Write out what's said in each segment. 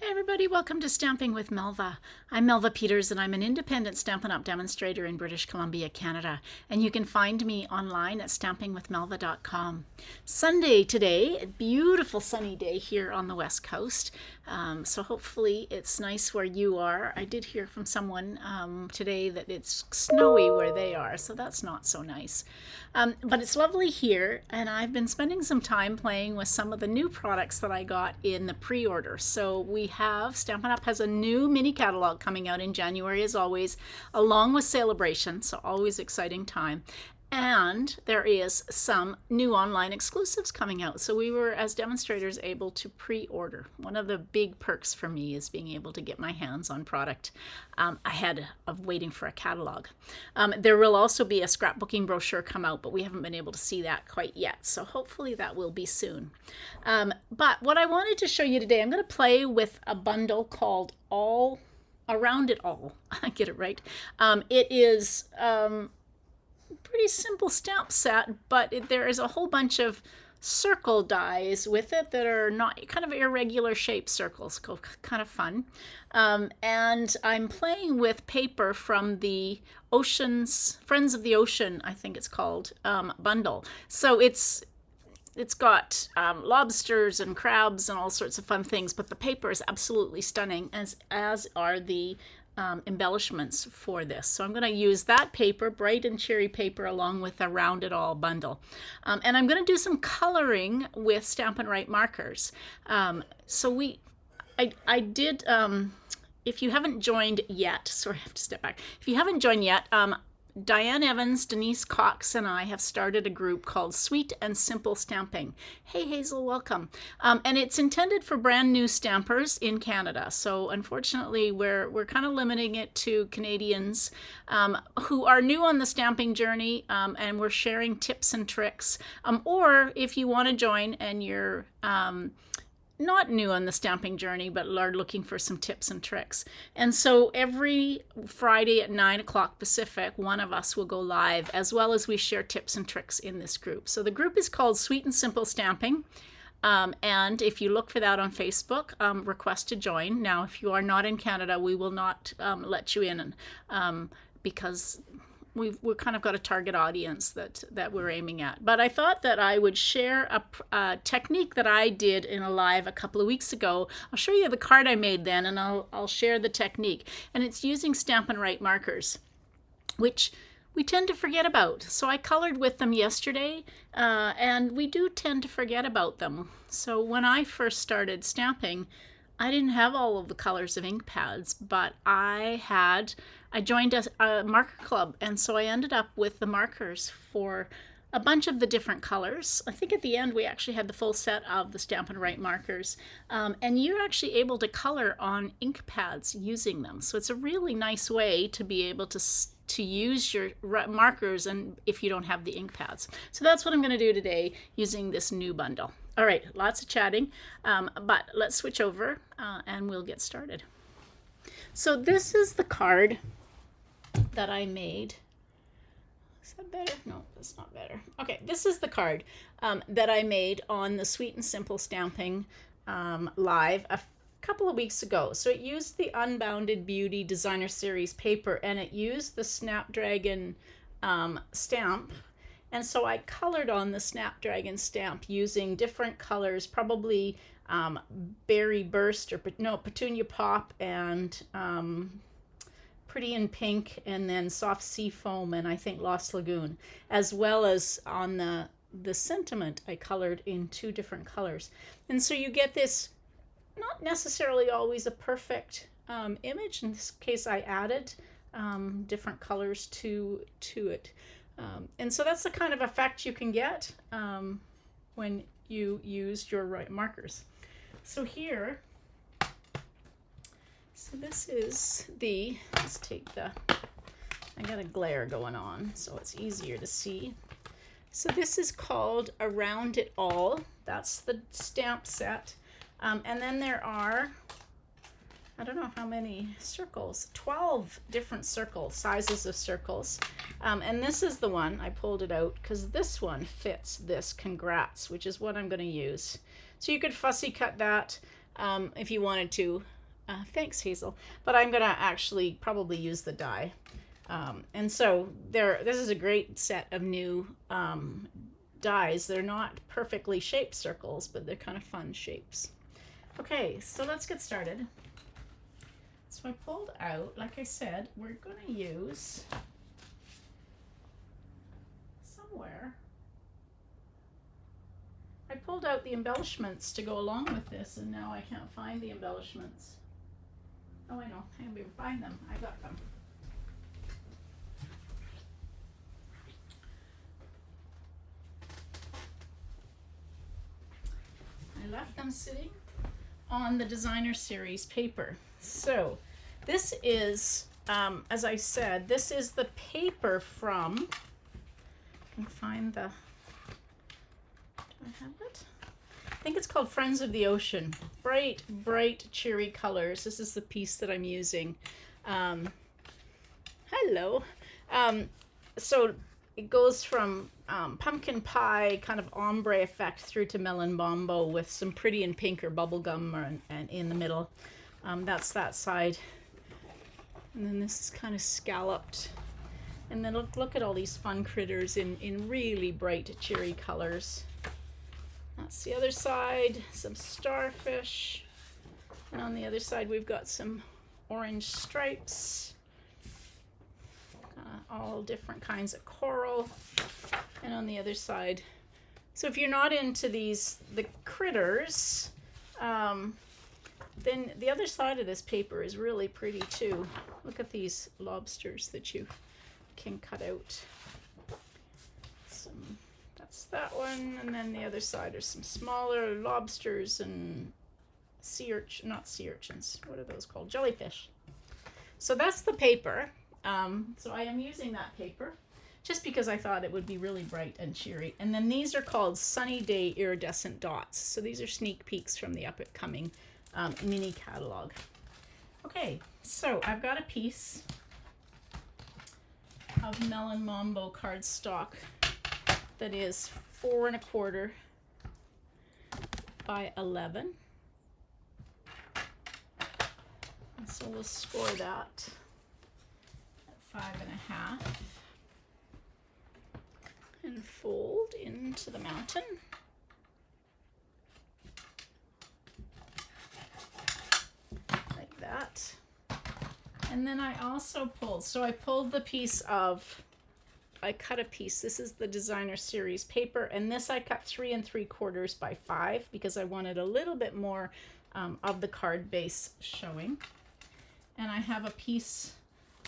Hey everybody, welcome to Stamping with Melva. I'm Melva Peters and I'm an independent Stampin' Up! Demonstrator in British Columbia, Canada. And you can find me online at stampingwithmelva.com. Sunday today, a beautiful sunny day here on the West Coast. So hopefully it's nice where you are. I did hear from someone today that it's snowy where they are, so that's not so nice. But it's lovely here, and I've been spending some time playing with some of the new products that I got in the pre-order. So we have, Stampin' Up! Has a new mini catalog coming out in January as always, along with Celebration, so always exciting time. And there is some new online exclusives coming out. So we were, as demonstrators, able to pre-order. One of the big perks for me is being able to get my hands on product ahead of waiting for a catalog. There will also be a scrapbooking brochure come out, but we haven't been able to see that quite yet. So hopefully that will be soon. But what I wanted to show you today, I'm going to play with a bundle called Around It All. I get it right. It is pretty simple stamp set, but there is a whole bunch of circle dies with it that are not kind of irregular shaped circles, kind of fun. And I'm playing with paper from the Oceans, Friends of the Ocean, I think it's called, bundle. So it's got lobsters and crabs and all sorts of fun things, but the paper is absolutely stunning, as are the embellishments for this. So I'm going to use that paper, bright and cheery paper, along with a Round It All bundle. And I'm going to do some coloring with Stampin' Write markers. I did, if you haven't joined yet, sorry, I have to step back. If you haven't joined yet, Diane Evans, Denise Cox, and I have started a group called Sweet and Simple Stamping. Hey Hazel, welcome. And it's intended for brand new stampers in Canada. So unfortunately, we're kind of limiting it to Canadians who are new on the stamping journey, and we're sharing tips and tricks. Or if you want to join and you're not new on the stamping journey, but are looking for some tips and tricks. And so every Friday at 9 o'clock Pacific, one of us will go live, as well as we share tips and tricks in this group. So the group is called Sweet and Simple Stamping. And if you look for that on Facebook, request to join. Now, if you are not in Canada, we will not let you in because we've kind of got a target audience that we're aiming at. But I thought that I would share a technique that I did in a live a couple of weeks ago. I'll show you the card I made then, and I'll share the technique. And it's using Stampin' Write markers, which we tend to forget about. So I colored with them yesterday, and we do tend to forget about them. So when I first started stamping, I didn't have all of the colors of ink pads, but I joined a marker club, and so I ended up with the markers for a bunch of the different colors. I think at the end we actually had the full set of the Stampin' Write markers, and you're actually able to color on ink pads using them. So it's a really nice way to be able to use your markers, and if you don't have the ink pads. So that's what I'm going to do today using this new bundle. All right, lots of chatting, but let's switch over and we'll get started. So this is the card that I made. Is that better? No, that's not better. Okay, this is the card that I made on the Sweet and Simple Stamping live a couple of weeks ago. So it used the Unbounded Beauty Designer Series paper, and it used the Snapdragon stamp. And so I colored on the Snapdragon stamp using different colors, probably Berry Burst, or no, Petunia Pop, and Pretty in Pink, and then Soft Sea Foam, and I think Lost Lagoon, as well as on the Sentiment I colored in 2 different colors. And so you get this, not necessarily always a perfect image. In this case I added different colors to it. And so that's the kind of effect you can get when you use your markers. So here, so this is let's take I got a glare going on so it's easier to see. So this is called Around It All. That's the stamp set. And then there are, I don't know how many circles, 12 different sizes of circles. And this is the one, I pulled it out because this one fits this Congrats, which is what I'm going to use. So you could fussy cut that if you wanted to. Thanks, Hazel. But I'm gonna actually probably use the die. And so this is a great set of new dies. They're not perfectly shaped circles, but they're kind of fun shapes. Okay, so let's get started. So I pulled out, like I said, we're gonna use somewhere. I pulled out the embellishments to go along with this, and now I can't find the embellishments. Oh, I know, I'm gonna find them. I got them. I left them sitting on the designer series paper. So this is, as I said, this is the paper from, I can find the, do I have it? I think it's called Friends of the Ocean. Bright, bright, cheery colors. This is the piece that I'm using. Hello. So it goes from pumpkin pie, kind of ombre effect, through to melon bombo with some pretty and pink or bubblegum and in the middle. That's that side. And then this is kind of scalloped. And then look at all these fun critters in really bright, cheery colors. That's the other side, some starfish. And on the other side, we've got some orange stripes. All different kinds of coral. And on the other side, so if you're not into the critters, then the other side of this paper is really pretty too. Look at these lobsters that you can cut out. That's that one, and then the other side are some smaller lobsters and not sea urchins. What are those called? Jellyfish. So that's the paper. So I am using that paper just because I thought it would be really bright and cheery. And then these are called Sunny Day Iridescent Dots. So these are sneak peeks from the up-and-coming mini catalog. Okay, so I've got a piece of Melon Mambo cardstock that is 4 1/4 by 11. And so we'll score that at 5 1/2 and fold into the mountain. Like that. And then I also pulled the piece of, I cut a piece. This is the designer series paper, and this I cut 3 3/4 by 5 because I wanted a little bit more of the card base showing. And I have a piece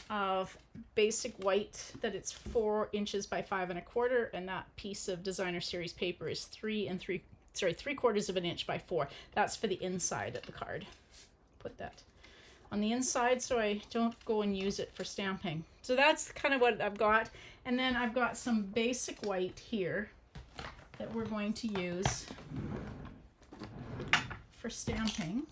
of basic white that it's 4 inches by 5 1/4, and that piece of designer series paper is 3 3/4 of an inch by 4. That's for the inside of the card. Put that on the inside so I don't go and use it for stamping. So that's kind of what I've got. And then I've got some basic white here that we're going to use for stamping.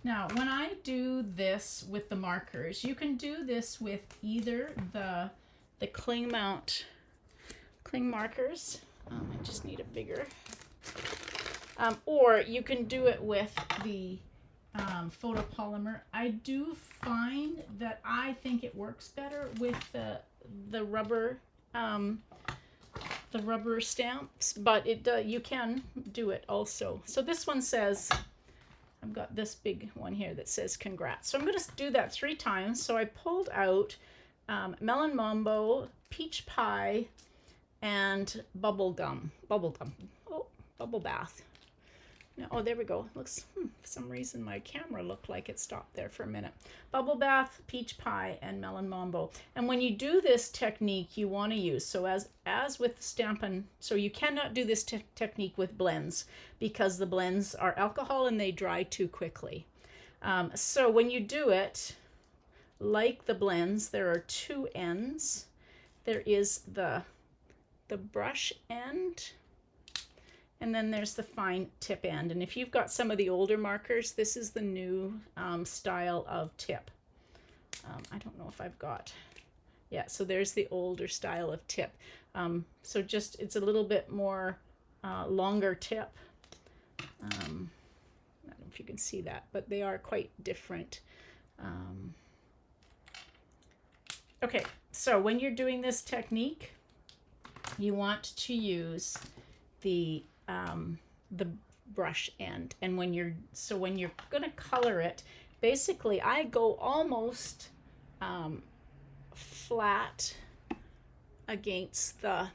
Now, when I do this with the markers, you can do this with either the cling markers. I just need a bigger. Or you can do it with the photopolymer. I do find that I think it works better with the rubber stamps, but you can do it also. So this one says, I've got this big one here that says congrats. So I'm going to do that 3 times. So I pulled out Melon Mambo, Peach Pie, and Bubble Bath. Oh, there we go. It looks, for some reason my camera looked like it stopped there for a minute. Bubble Bath, Peach Pie, and Melon Mambo. And when you do this technique, you want to use, so as with Stampin', so you cannot do this technique with blends because the blends are alcohol and they dry too quickly. So when you do it, like the blends, there are 2 ends. There is the brush end, and then there's the fine tip end. And if you've got some of the older markers, this is the new style of tip. I don't know if I've got, yeah, so there's the older style of tip. So just, it's a little bit more longer tip. if you can see that, but they are quite different. Okay, so when you're doing this technique, you want to use the brush end, and when you're going to color it, basically I go almost flat against the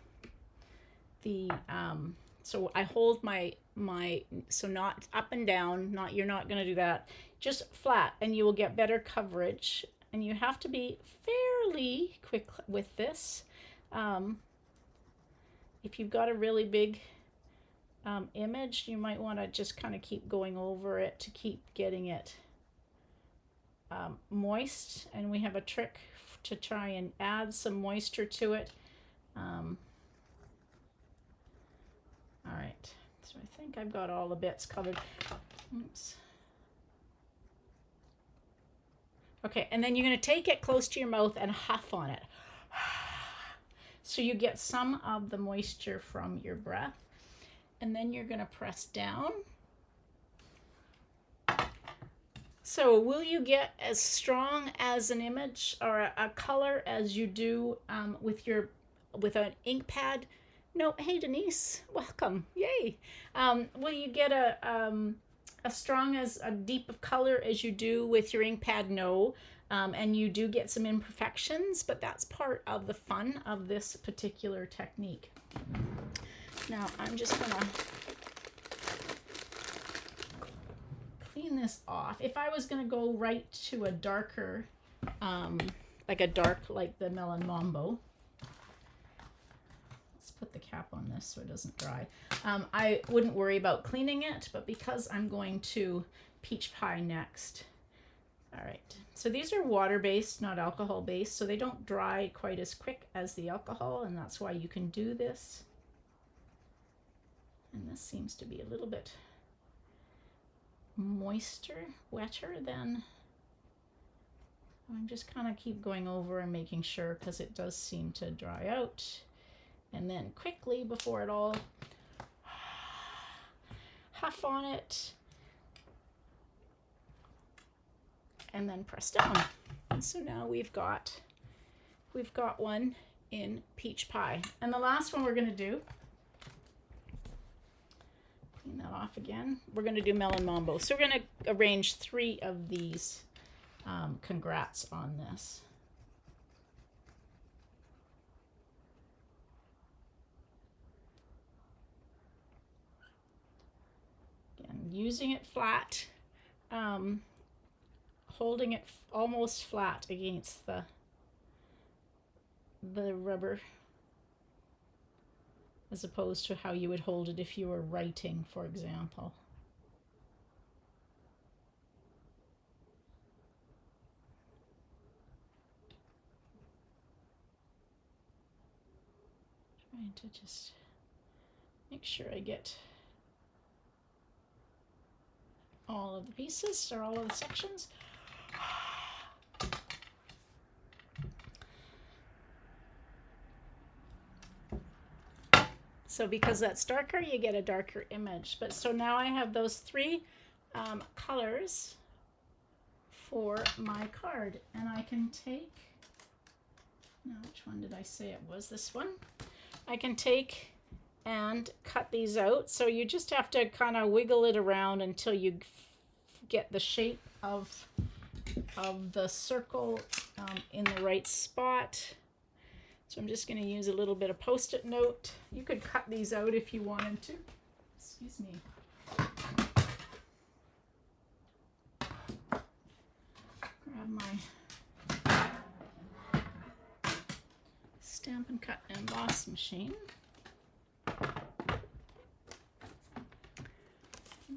so I hold my so not up and down, you're not going to do that, just flat, and you will get better coverage. And you have to be fairly quick with this. If you've got a really big image, you might want to just kind of keep going over it to keep getting it moist. And we have a trick to try and add some moisture to it. All right, so I think I've got all the bits covered. Oops. Okay, and then you're going to take it close to your mouth and huff on it. So you get some of the moisture from your breath. And then you're going to press down. So will you get as strong as an image or a color as you do with an ink pad? No. Hey, Denise, welcome. Yay. Will you get as strong as a deep of color as you do with your ink pad? No. And you do get some imperfections, but that's part of the fun of this particular technique. Now I'm just gonna clean this off. If I was gonna go right to a darker, like the Melon Mambo, let's put the cap on this so it doesn't dry. I wouldn't worry about cleaning it, but because I'm going to peach pie next. All right, so these are water-based, not alcohol-based, so they don't dry quite as quick as the alcohol, and that's why you can do this. And this seems to be a little bit wetter than. I'm just kind of keep going over and making sure, because it does seem to dry out. And then quickly, before it all, huff on it. And then press down. And so now we've got one in peach pie. And the last one we're going to do, clean that off again, we're going to do Melon Mambo. So we're going to arrange 3 of these congrats on this. Again, using it flat, holding it almost flat against the rubber, as opposed to how you would hold it if you were writing, for example. Trying to just make sure I get all of the pieces or all of the sections. So because that's darker, you get a darker image. But so now I have those 3 colors for my card, and I can take, now which one did I say it was? This one. I can take and cut these out. So you just have to kind of wiggle it around until you get the shape of the circle in the right spot. So I'm just going to use a little bit of Post-it note. You could cut these out if you wanted to. Excuse me. Grab my Stampin' Cut and Emboss machine.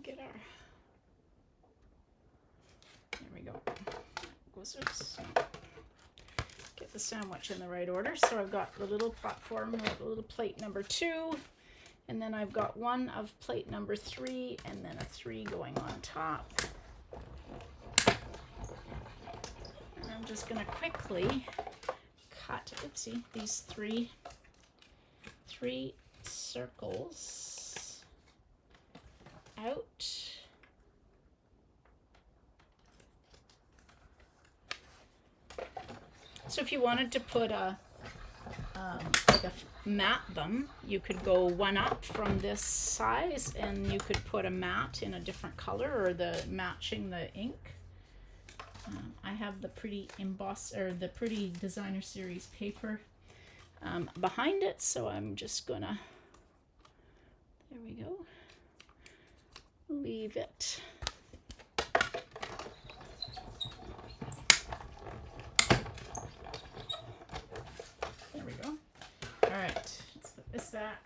Get our, there we go. Get the sandwich in the right order. So I've got the little platform, the little plate number 2, and then I've got one of plate number 3, and then a 3 going on top. And I'm just going to quickly cut, oopsie, these three circles out. So if you wanted to put like mat them, you could go one up from this size, and you could put a mat in a different color or matching the ink. I have the pretty the pretty designer series paper behind it, so I'm just gonna, there we go, leave it. There we go. All right, let's put this back.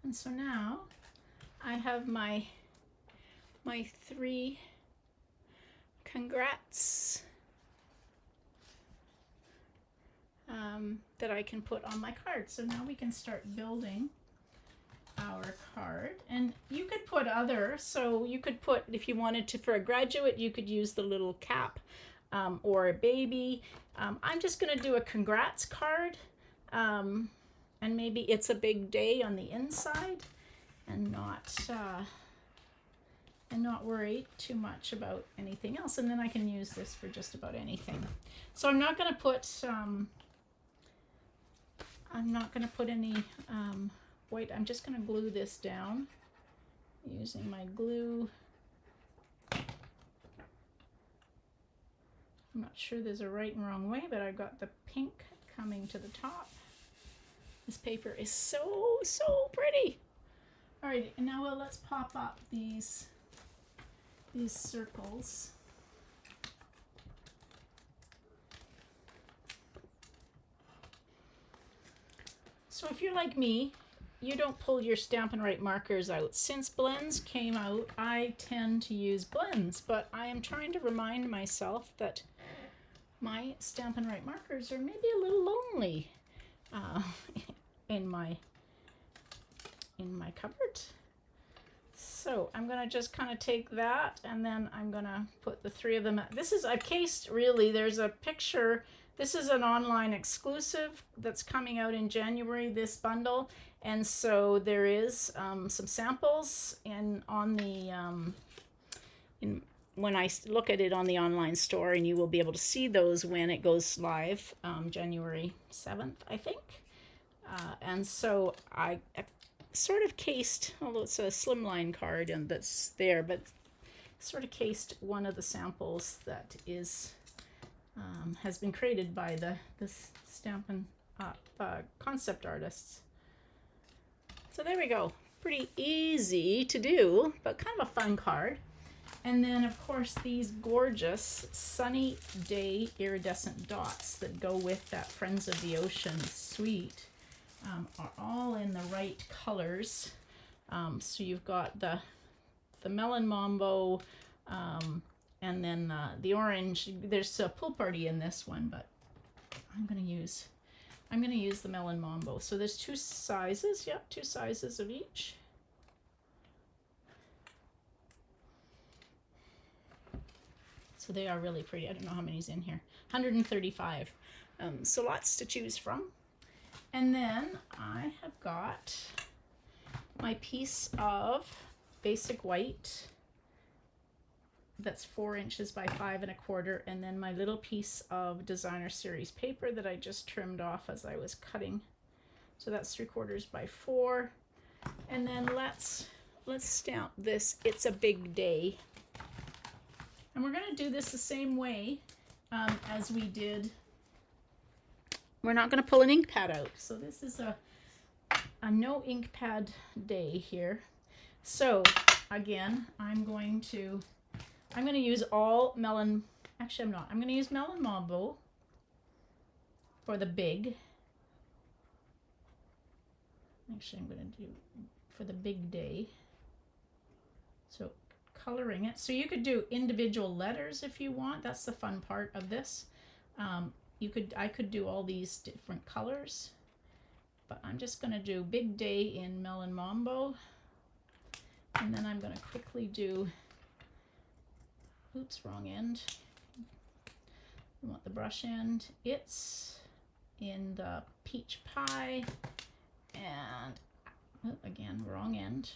And so now I have my 3 congrats that I can put on my card. So now we can start building our card, and you could put so you could put, if you wanted to, for a graduate, you could use the little cap, or a baby. I'm just going to do a congrats card, and maybe it's a big day on the inside, and not worry too much about anything else. And then I can use this for just about anything. So I'm not going to put any white. I'm just going to glue this down using my glue. I'm not sure there's a right and wrong way, but I've got the pink coming to the top. This paper is so pretty. All right, and now let's pop up these circles. So if you're like me, you don't pull your Stampin' Write markers out. Since blends came out, I tend to use blends, but I am trying to remind myself that my Stampin' Write markers are maybe a little lonely in my cupboard. So I'm gonna just kind of take that, and then I'm gonna put the 3 of them. I've cased, really, there's a picture. This is an online exclusive that's coming out in January, this bundle. And so there is some samples when I look at it on the online store, and you will be able to see those when it goes live, January 7th, I think. And so I sort of cased, although it's a slimline card and that's there, but sort of cased one of the samples that is has been created by the Stampin' concept artists. So there we go. Pretty easy to do, but kind of a fun card. And then, of course, these gorgeous Sunny Day iridescent dots that go with that Friends of the Ocean suite are all in the right colors. So you've got the melon mambo, and then the orange. There's a pool party in this one, but I'm gonna use the melon mambo. So there's 2 sizes. Yep, 2 sizes of each. So they are really pretty. I don't know how many's in here. 135. So lots to choose from. And then I have got my piece of basic white that's 4 inches by 5 1/4, and then my little piece of designer series paper that I just trimmed off as I was cutting. So that's 3/4 by 4. And then let's stamp this It's a Big Day. And we're going to do this the same way as we did. We're not going to pull an ink pad out. So this is a no ink pad day here. So again, I'm going to use all melon. Actually, I'm not. I'm going to use melon mambo for the big. Actually, I'm going to do for the big day. So coloring it. So you could do individual letters if you want. That's the fun part of this. I could do all these different colors, but I'm just going to do Big Day in Melon Mambo, and then I'm going to quickly do, oops, wrong end. I want the brush end. It's in the Peach Pie, and again, wrong end.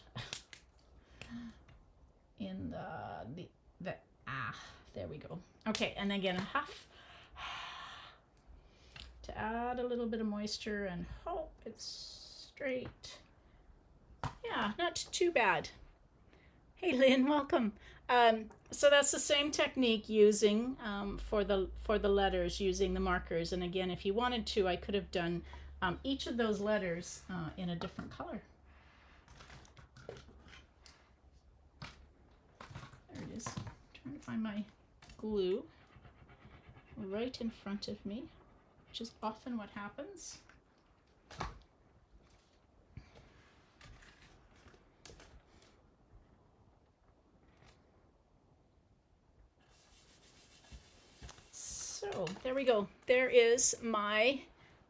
in there we go. Okay, and again, half to add a little bit of moisture and hope it's straight. Yeah, not too bad. Hey Lynn, welcome. So that's the same technique using for the letters, using the markers. And again, if you wanted to, I could have done each of those letters in a different color. There it is. I'm trying to find my glue right in front of me, which is often what happens. So there we go. There is my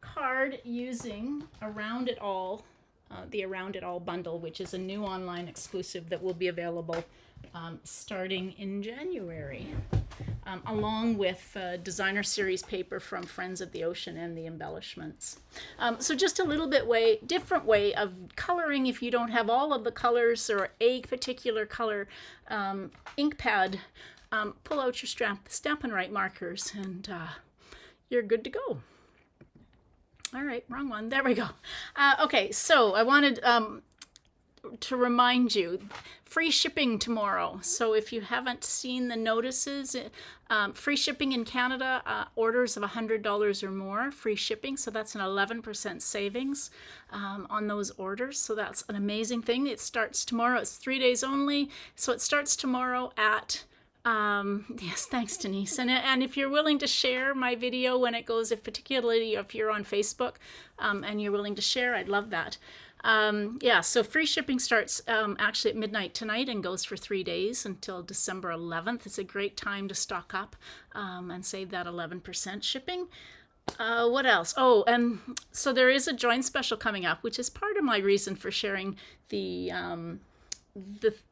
card using Around It All, the Around It All bundle, which is a new online exclusive that will be available starting in January, along with designer series paper from Friends of the Ocean and the embellishments. So just a little bit different way of coloring if you don't have all of the colors or a particular color ink pad. Pull out your Stampin' Right markers and you're good to go. All right, wrong one. There we go. Okay, so I wanted to remind you, free shipping tomorrow. So if you haven't seen the notices, free shipping in Canada, orders of $100 or more, free shipping. So that's an 11% savings on those orders. So that's an amazing thing. It starts tomorrow. It's 3 days only. So it starts tomorrow at yes, thanks Denise. And if you're willing to share my video when it goes, particularly if you're on Facebook and you're willing to share, I'd love that. Yeah, so free shipping starts actually at midnight tonight and goes for 3 days until December 11th. It's a great time to stock up and save that 11% shipping. What else? Oh, and so there is a join special coming up, which is part of my reason for sharing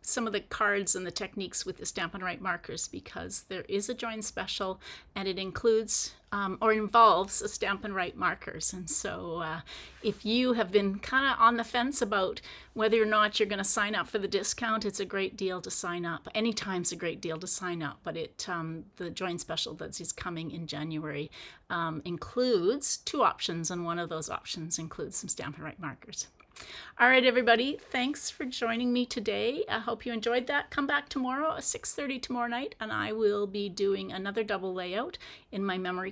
some of the cards and the techniques with the Stampin' Right markers, because there is a join special and it includes or involves a Stampin' Right markers. And so if you have been kind of on the fence about whether or not you're going to sign up for the discount, it's a great deal to sign up. Anytime's a great deal to sign up, but the join special that is coming in January includes 2 options, and one of those options includes some Stampin' Right markers. All right, everybody, thanks for joining me today. I hope you enjoyed that. Come back tomorrow at 6:30 tomorrow night, and I will be doing another double layout in my memory